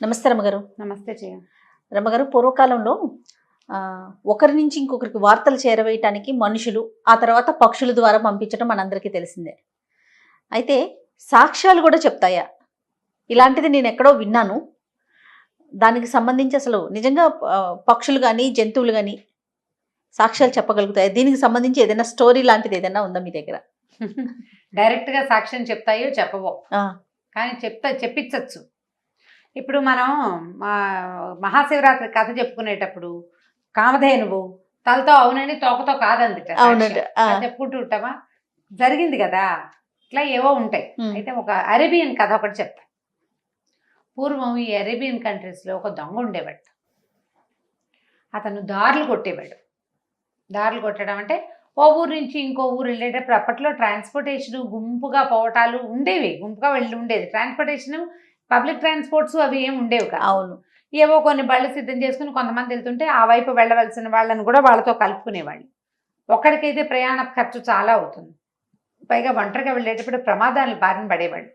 నమస్తే రమ్మగారు. నమస్తే జయ. రమ్మగారు, పూర్వకాలంలో ఒకరి నుంచి ఇంకొకరికి వార్తలు చేరవేయటానికి మనుషులు, ఆ తర్వాత పక్షుల ద్వారా పంపించడం మనందరికీ తెలిసిందే. అయితే సాక్ష్యాలు కూడా చెప్తాయా? ఇలాంటిది నేను ఎక్కడో విన్నాను. దానికి సంబంధించి అసలు నిజంగా పక్షులు కానీ జంతువులు కానీ సాక్ష్యాలు చెప్పగలుగుతాయా? దీనికి సంబంధించి ఏదైనా స్టోరీ లాంటిది ఏదైనా ఉందా మీ దగ్గర? డైరెక్ట్గా సాక్ష్యం చెప్తాయో చెప్పవో, కానీ చెప్పించచ్చు. ఇప్పుడు మనం మహాశివరాత్రి కథ చెప్పుకునేటప్పుడు కామధేనువు తలతో అవునని తోకతో కాదంది చెప్పుకుంటూ ఉంటామా, జరిగింది కదా. ఇట్లా ఏవో ఉంటాయి. అయితే ఒక అరేబియన్ కథ ఒకటి చెప్తా. పూర్వం ఈ అరేబియన్ కంట్రీస్లో ఒక దొంగ ఉండేవాడు. అతను దారులు కొట్టేవాడు. దారులు కొట్టడం అంటే ఓ ఊరు నుంచి ఇంకో ఊరు వెళ్ళేటప్పుడు అప్పట్లో ట్రాన్స్పోర్టేషన్ గుంపుగా పోవటాలు ఉండేవి, గుంపుగా వెళ్ళి ఉండేది ట్రాన్స్పోర్టేషన్. పబ్లిక్ ట్రాన్స్పోర్ట్స్ అవి ఏమి ఉండేవి కాదు. అవును, ఏవో కొన్ని బళ్ళు సిద్ధం చేసుకుని కొంతమంది వెళ్తుంటే ఆ వైపు వెళ్ళవలసిన వాళ్ళని కూడా వాళ్ళతో కలుపుకునేవాళ్ళు. ఒక్కడికైతే ప్రయాణ ఖర్చు చాలా అవుతుంది, పైగా ఒంటరిగా వెళ్ళేటప్పుడు ప్రమాదాలు బారిన పడేవాళ్ళు.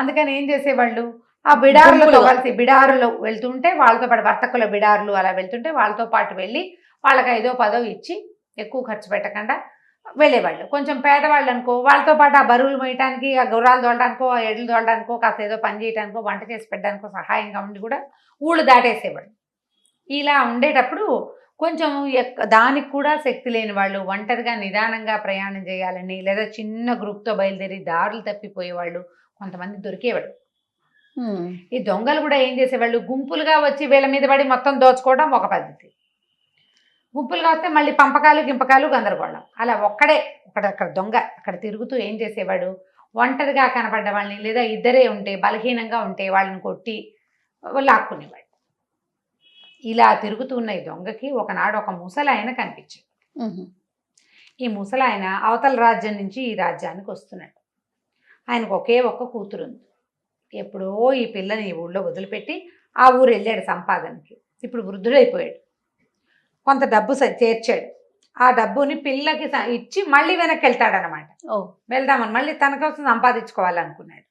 అందుకని ఏం చేసేవాళ్ళు, ఆ బిడారులతో కలిసి బిడారులు వెళ్తుంటే వాళ్ళతో పాటు వర్తకుల బిడారులు అలా వెళ్తుంటే వాళ్ళతో పాటు వెళ్ళి వాళ్ళకి 5ో 10ో ఇచ్చి ఎక్కువ ఖర్చు పెట్టకుండా వెళ్ళేవాళ్ళు. కొంచెం పేదవాళ్ళు అనుకో, వాళ్ళతో పాటు ఆ బరువులు మోయటానికి, ఆ గుర్రాలు తోలడానికో, ఆ ఎడ్లు తోలడానికో, కాస్త ఏదో పని చేయడానికో, వంట చేసి పెట్టడానికో సహాయంగా ఉండి కూడా ఊళ్ళు దాటేసేవాళ్ళు. ఇలా ఉండేటప్పుడు కొంచెం దానికి కూడా శక్తి లేని వాళ్ళు, ఒంటరిగా నిదానంగా ప్రయాణం చేయాలని లేదా చిన్న గ్రూప్తో బయలుదేరి దారులు తప్పిపోయేవాళ్ళు కొంతమంది దొరికేవాళ్ళు. ఈ దొంగలు కూడా ఏం చేసేవాళ్ళు, గుంపులుగా వచ్చి వీళ్ళ మీద పడి మొత్తం దోచుకోవడం ఒక పద్ధతి. గుంపులుగా వస్తే మళ్ళీ పంపకాలు గింపకాలు గందరగోళం. అలా అక్కడ దొంగ అక్కడ తిరుగుతూ ఏం చేసేవాడు, ఒంటరిగా కనపడ్డ వాళ్ళని లేదా ఇద్దరే ఉంటే బలహీనంగా ఉంటే వాళ్ళని కొట్టి లాక్కునేవాడు. ఇలా తిరుగుతున్న ఈ దొంగకి ఒకనాడు ఒక ముసలాయన కనిపించాడు. ఈ ముసలాయన అవతల రాజ్యం నుంచి ఈ రాజ్యానికి వస్తున్నాడు. ఆయనకు ఒకే ఒక్క కూతురు ఉంది. ఎప్పుడో ఈ పిల్లని ఈ ఊళ్ళో వదిలిపెట్టి ఆ ఊరు వెళ్ళాడు సంపాదనకి. ఇప్పుడు వృద్ధుడైపోయాడు. కొంత డబ్బు చేర్చాడు. ఆ డబ్బుని పిల్లకి ఇచ్చి మళ్ళీ వెనక్కి వెళ్తాడనమాట. వెళ్దామని మళ్ళీ తన కోసం సంపాదించుకోవాలనుకున్నాడు.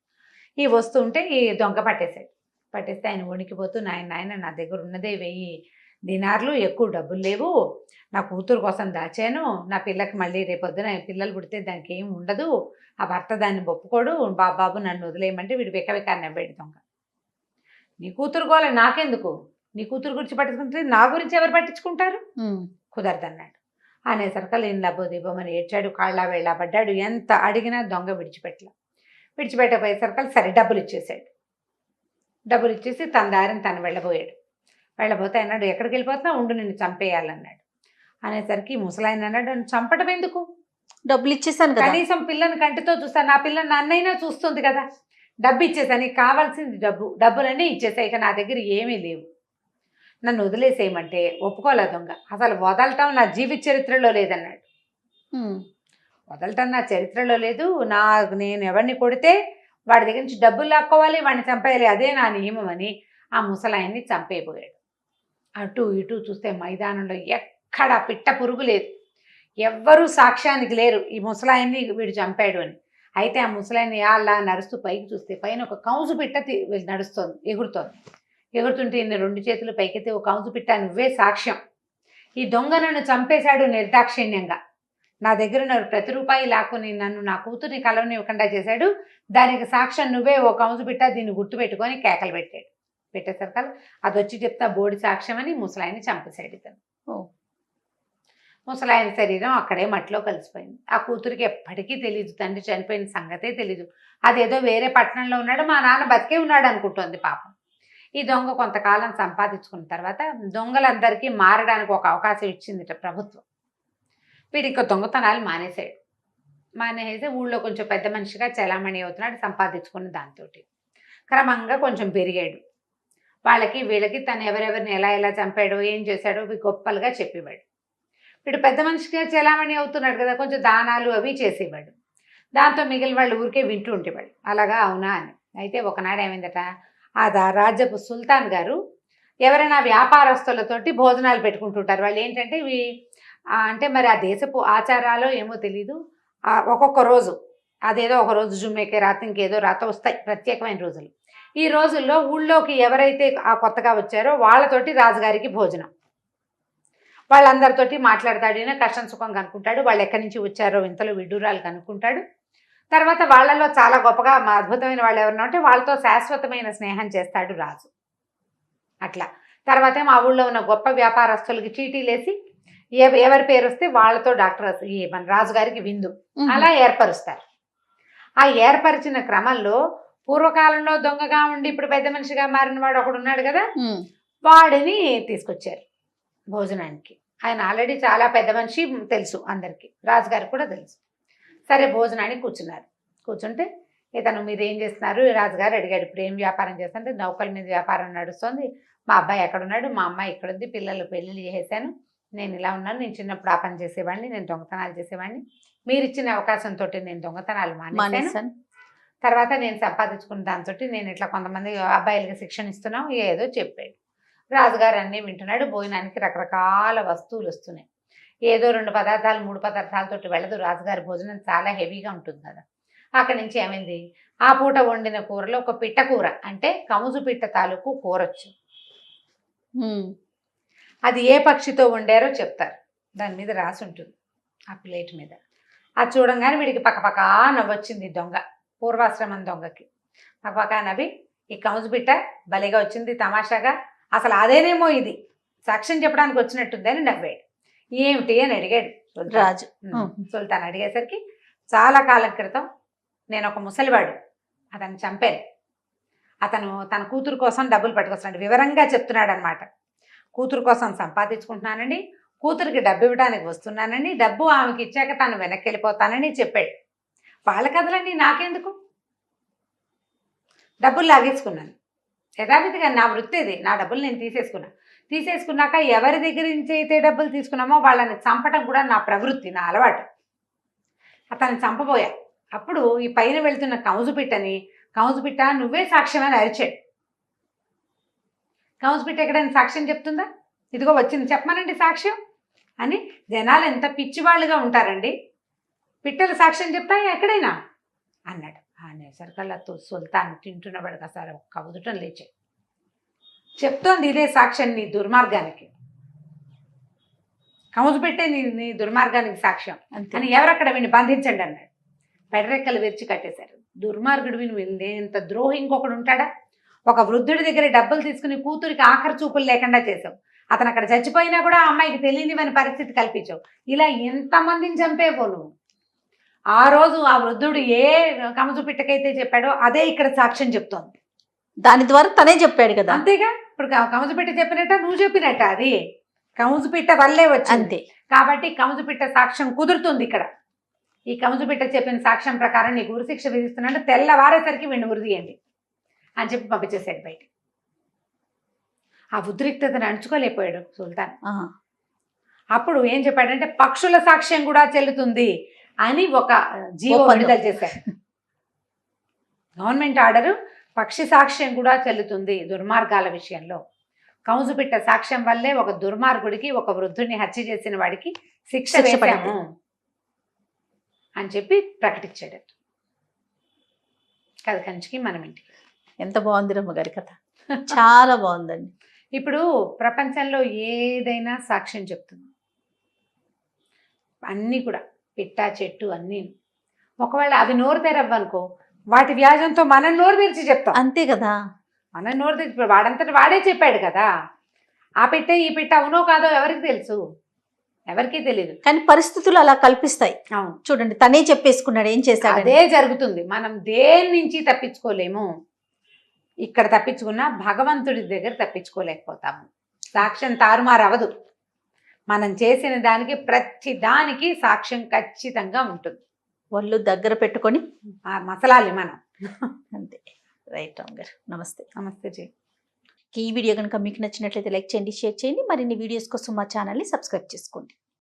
ఈ వస్తుంటే ఈ దొంగ పట్టేస్తే ఆయన వణికిపోతూ, నాయన నా దగ్గర ఉన్నదే 1000 దినార్లు, ఎక్కువ డబ్బులు లేవు, నా కూతురు కోసం దాచాను, నా పిల్లకి మళ్ళీ రేపొద్దున పిల్లలు పుడితే దానికి ఏం ఉండదు, ఆ భర్త దాన్ని ఒప్పుకోడు, బాబు నన్ను వదిలేయమంటే వీడు వెకవికా నవ్వాడు దొంగ. నీ కూతురు గోల నాకెందుకు, నీ కూతురు గురించి పట్టించుకుంటే నా గురించి ఎవరు పట్టించుకుంటారు, కుదరదన్నాడు. అనేసరికల్ ఏం లబ్బోదీపమని ఏడ్చాడు, కాళ్ళ వేళ్ళ పడ్డాడు. ఎంత అడిగినా దొంగ విడిచిపెట్టబోయేసరికల్ సరే డబ్బులు ఇచ్చేసాడు. డబ్బులు ఇచ్చేసి తన దారిని తను వెళ్ళబోతే అన్నాడు, ఎక్కడికి వెళ్ళిపోతున్నా, ఉండు నిన్ను చంపేయాలన్నాడు. అనేసరికి ముసలాయన అన్నాడు, నన్ను చంపడం ఎందుకు, డబ్బులు ఇచ్చేసాను కదా, కనీసం పిల్లని కంటితో చూస్తాను, నా పిల్లని నన్నైనా చూస్తుంది కదా, డబ్బు ఇచ్చేసాను, నీకు కావాల్సింది డబ్బులన్నీ ఇచ్చేసాయి, ఇక నా దగ్గర ఏమీ లేవు, నన్ను వదిలేసేయమంటే ఒప్పుకోలే దొంగ. అసలు వదలటం నా జీవిత చరిత్రలో లేదన్నాడు. వదలటం నా చరిత్రలో లేదు, నేను ఎవరిని కొడితే వాడి దగ్గర నుంచి డబ్బులు లాక్కోవాలి, వాడిని చంపేయాలి, అదే నా నియమం అని ఆ ముసలాయన్ని చంపేయబోయాడు. అటు ఇటు చూస్తే మైదానంలో ఎక్కడ పిట్ట పురుగు లేదు, ఎవ్వరూ సాక్ష్యానికి లేరు ఈ ముసలాయన్ని వీడు చంపాడు అని. అయితే ఆ ముసలాయన్ని అలా నడుస్తూ పైకి చూస్తే పైన ఒక కౌజు పిట్ట నడుస్తోంది, ఎగురుతుంటే ఈయన 2 చేతులు పైకెత్తి, ఒక కౌజు పిట్ట, నువ్వే సాక్ష్యం, ఈ దొంగ నన్ను చంపేశాడు నిర్దాక్షిణ్యంగా, నా దగ్గర ప్రతి రూపాయి లాక్కుని నన్ను నా కూతుర్ని కలవనివ్వకుండా చేశాడు, దానికి సాక్ష్యం నువ్వే, ఓ కౌజు పిట్ట, దీన్ని గుర్తుపెట్టుకొని కేకలు పెట్టేసరికల్ అది వచ్చి చెప్తా బోడి సాక్ష్యం అని ముసలాయన్ని చంపేశాడు ఇతను. ముసలాయన శరీరం అక్కడే మట్టిలో కలిసిపోయింది. ఆ కూతురికి ఎప్పటికీ తెలియదు, తండ్రి చనిపోయిన సంగతే తెలీదు, అదేదో వేరే పట్టణంలో ఉన్నాడు, మా నాన్న బతికే ఉన్నాడు అనుకుంటోంది పాపం. ఈ దొంగ కొంతకాలం సంపాదించుకున్న తర్వాత దొంగలందరికీ మారడానికి ఒక అవకాశం ఇచ్చింది ప్రభుత్వం. వీడికి దొంగతనాలు మానేసి ఊళ్ళో కొంచెం పెద్ద మనిషిగా చలామణి అవుతున్నాడు, సంపాదించుకున్న దాంతో క్రమంగా కొంచెం పెరిగాడు. వాళ్ళకి వీళ్ళకి తను ఎవరెవరిని ఎలా చంపాడో ఏం చేశాడో గొప్పలుగా చెప్పేవాడు. వీడు పెద్ద మనిషిగా చలామణి అవుతున్నాడు కదా, కొంచెం దానాలు అవి చేసేవాడు. దాంతో మిగిలిన వాళ్ళు ఊరికే వింటూ ఉండేవాడు, అలాగా అవునా అని. అయితే ఒకనాడు ఏమైందట, ఆ రాజ్యపు సుల్తాన్ గారు ఎవరైనా వ్యాపారస్తులతోటి భోజనాలు పెట్టుకుంటుంటారు. వాళ్ళు ఏంటంటే అంటే మరి ఆ దేశపు ఆచారాలు ఏమో తెలీదు, ఒక్కొక్క రోజు అదేదో ఒక రోజు జుమ్మేకే రాత, ఇంకేదో రాత వస్తాయి ప్రత్యేకమైన రోజులు. ఈ రోజుల్లో ఊళ్ళోకి ఎవరైతే ఆ కొత్తగా వచ్చారో వాళ్ళతోటి రాజుగారికి భోజనం, వాళ్ళందరితోటి మాట్లాడతాడు, ఈయన కష్టం సుఖం కనుక్కుంటాడు, వాళ్ళు ఎక్కడి నుంచి వచ్చారో ఇంతలో విడ్డూరాలు కనుక్కుంటాడు. తర్వాత వాళ్ళలో చాలా గొప్పగా అద్భుతమైన వాళ్ళు ఎవరన్నా ఉంటే వాళ్ళతో శాశ్వతమైన స్నేహం చేస్తాడు రాజు. అట్లా తర్వాత మా ఊళ్ళో ఉన్న గొప్ప వ్యాపారస్తులకి చీటీలేసి ఎవరి పేరు వస్తే వాళ్ళతో మన రాజుగారికి విందు అలా ఏర్పరుస్తారు. ఆ ఏర్పరిచిన క్రమంలో పూర్వకాలంలో దొంగగా ఉండి ఇప్పుడు పెద్ద మనిషిగా మారిన వాడు ఒకడు ఉన్నాడు కదా, వాడిని తీసుకొచ్చారు భోజనానికి. ఆయన ఆల్రెడీ చాలా పెద్ద మనిషి, తెలుసు అందరికీ, రాజుగారికి కూడా తెలుసు. సరే భోజనానికి కూర్చున్నారు. కూర్చుంటే ఇతను మీరు ఏం చేస్తున్నారు, రాజుగారు అడిగాడు. ఇప్పుడు ఏం వ్యాపారం చేస్తుంటే నౌకల మీద వ్యాపారం నడుస్తుంది, మా అబ్బాయి ఎక్కడున్నాడు, మా అమ్మాయి ఇక్కడుంది, పిల్లలు పెళ్ళిళ్ళు చేసేసాను, నేను ఇలా ఉన్నాను, నేను చిన్నప్పుడు ఆ పని చేసేవాడిని, నేను దొంగతనాలు చేసేవాడిని, మీరు ఇచ్చిన అవకాశంతో నేను దొంగతనాలు మానేశాను, తర్వాత నేను సంపాదించుకున్న దాంతో నేను ఇట్లా కొంతమంది అబ్బాయిలకి శిక్షణ ఇస్తున్నాం, ఏదో చెప్పాడు. రాజుగారు అన్నీ వింటున్నాడు. భోజనానికి రకరకాల వస్తువులు వస్తున్నాయి. ఏదో 2 పదార్థాలు 3 పదార్థాలతోటి వెళ్ళదు, రాజుగారి భోజనం చాలా హెవీగా ఉంటుంది కదా. అక్కడి నుంచి ఏమైంది, ఆ పూట వండిన కూరలో ఒక పిట్ట కూర, అంటే కముజు పిట్ట తాలూకు కూరొచ్చు. అది ఏ పక్షితో వండారో చెప్తారు, దాని మీద రాసి ఉంటుంది ఆ ప్లేట్ మీద. అది చూడంగానే వీడికి పక్కపక్క నవ్వొచ్చింది. దొంగ, పూర్వాశ్రమం దొంగకి పక్కపక్క నవ్వి, ఈ కముజు పిట్ట భలేగా వచ్చింది తమాషాగా, అసలు అదేనేమో ఇది సాక్ష్యం చెప్పడానికి వచ్చినట్టుంది అని నవ్వాడు. ఏమిటి అని అడిగాడు రాజు. సుల్తాన్ అడిగేసరికి, చాలా కాలం క్రితం నేను ఒక ముసలివాడు, అతను చంపాను, అతను తన కూతురు కోసం డబ్బులు పట్టుకొస్తున్నాడు. వివరంగా చెప్తున్నాడు అనమాట. కూతురు కోసం సంపాదించుకుంటున్నానండి, కూతురికి డబ్బు ఇవ్వడానికి వస్తున్నానండి, డబ్బు ఆమెకి ఇచ్చాక తను వెనక్కి వెళ్ళిపోతానని చెప్పాడు. వాళ్ళ కథలండి నాకెందుకు, డబ్బులు లాగేసుకున్నాను యథావిధిగా, నా వృత్తి ఇది, నా డబ్బులు నేను తీసేసుకున్నాక ఎవరి దగ్గర నుంచి అయితే డబ్బులు తీసుకున్నామో వాళ్ళని చంపడం కూడా నా ప్రవృత్తి, నా అలవాటు. అతన్ని చంపబోయా. అప్పుడు ఈ పైన వెళ్తున్న కౌజుపిట్ట నువ్వే సాక్ష్యం అని అరిచాడు. కౌజుపిట్ట ఎక్కడైనా సాక్ష్యం చెప్తుందా, ఇదిగో వచ్చింది చెప్పమనండి సాక్ష్యం అని. జనాలు ఎంత పిచ్చివాళ్ళుగా ఉంటారండి, పిట్టలు సాక్ష్యం చెప్తాయి ఎక్కడైనా అన్నాడు. అనేసరికల్లా సుల్తాన్ తింటున్నవాడు కాసారి కవుదుటం లేచాడు. చెప్తోంది ఇదే సాక్ష్యం నీ దుర్మార్గానికి, కముజు పెట్టే నీ దుర్మార్గానికి సాక్ష్యం అని. ఎవరక్కడ వీడిని బంధించండి అన్నాడు. పెడరెక్కలు విరిచి కట్టేశారు. దుర్మార్గుడు విని ఇంత ద్రోహి ఇంకొకడు ఉంటాడా? ఒక వృద్ధుడి దగ్గర డబ్బులు తీసుకుని కూతురికి ఆఖరి చూపులు లేకుండా చేసావు, అతను అక్కడ చచ్చిపోయినా కూడా ఆ అమ్మాయికి తెలియనివని పరిస్థితి కల్పించావు. ఇలా ఎంతమందిని చంపేవో నువ్వు. ఆ రోజు ఆ వృద్ధుడు ఏ కముజు పిట్టకైతే చెప్పాడో అదే ఇక్కడ సాక్ష్యం చెప్తోంది. దాని ద్వారా తనే చెప్పాడు కదా. అంతేగా, ఇప్పుడు కముజు పిట్ట చెప్పినట్ట నువ్వు చెప్పినట్ట, అది కముజు పిట్ట వల్లే వచ్చింది కాబట్టి కముజు పిట్ట సాక్ష్యం కుదురుతుంది ఇక్కడ. ఈ కముజు పిట్ట చెప్పిన సాక్ష్యం ప్రకారం నీకు ఉరిశిక్ష విధిస్తున్నాడు, తెల్లవారేసరికి వీడిని ఉరిదీయండి అని చెప్పి పంపించేసాడు బయట. ఆ ఉద్రిక్తతను అణుచుకోలేకపోయాడు సుల్తాన్. అప్పుడు ఏం చెప్పాడంటే, పక్షుల సాక్ష్యం కూడా చెల్లుతుంది అని ఒక జీవో విడుదల చేశారు. గవర్నమెంట్ ఆర్డరు, పక్షి సాక్ష్యం కూడా చెల్లుతుంది దుర్మార్గాల విషయంలో. కౌజు పిట్ట సాక్ష్యం వల్లే ఒక దుర్మార్గుడికి, ఒక వృద్ధుడిని హత్య చేసిన వాడికి శిక్ష వేశాము అని చెప్పి ప్రకటించాడు. కథ కంచికి మనం ఇంటికి. ఎంత బాగుంది రమ్మగారి కథ, చాలా బాగుందండి. ఇప్పుడు ప్రపంచంలో ఏదైనా సాక్ష్యం చెప్తుంది, అన్నీ కూడా పిట్ట చెట్టు అన్నీ. ఒకవేళ అవి నోరు తెరవ్వనుకో, వాటి వ్యాజంతో మనం నోరు తెరిచి చెప్తాం. అంతే కదా, మనం నోరు తెరిచి, వాడంతటి వాడే చెప్పాడు కదా. ఆ పిట్ట ఈ పిట్ట అవునో కాదో ఎవరికి తెలుసు, ఎవరికీ తెలియదు. కానీ పరిస్థితులు అలా కల్పిస్తాయి. అవును, చూడండి తనే చెప్పేసుకున్నాడు, ఏం చేశాడు. అదే జరుగుతుంది. మనం దేని నుంచి తప్పించుకోలేము. ఇక్కడ తప్పించుకున్నా భగవంతుడి దగ్గర తప్పించుకోలేకపోతాము. సాక్ష్యం తారుమారు అవ్వదు. మనం చేసిన దానికి ప్రతి దానికి సాక్ష్యం ఖచ్చితంగా ఉంటుంది. వాళ్ళు దగ్గర పెట్టుకొని మసలాలి మనం. అంతే. రైట్ రామ్ గారు, నమస్తే. నమస్తే జీ. ఈ వీడియో కనుక మీకు నచ్చినట్లయితే లైక్ చేయండి, షేర్ చేయండి. మరిన్ని వీడియోస్ కోసం మా ఛానల్ని సబ్స్క్రైబ్ చేసుకోండి.